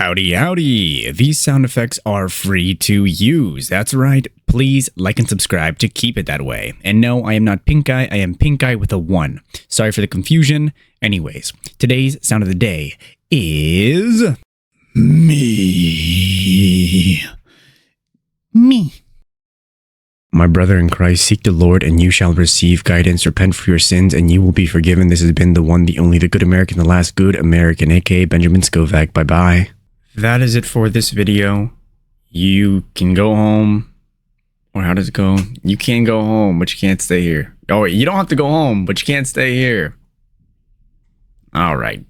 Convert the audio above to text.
Howdy, howdy. These sound effects are free to use. That's right. Please like and subscribe to keep it that way. And no, I am not Pink Eye. I am Pink Eye with a 1. Sorry for the confusion. Anyways, today's sound of the day is me. Me. My brother in Christ, seek the Lord and you shall receive guidance. Repent for your sins and you will be forgiven. This has been the one, the only, the good American, the last good American, aka Benjamin Scovach. Bye-bye. That is it for this video. You can go home. Or how does it go? You can go home, but you can't stay here. Oh, wait, you don't have to go home, but you can't stay here. All right.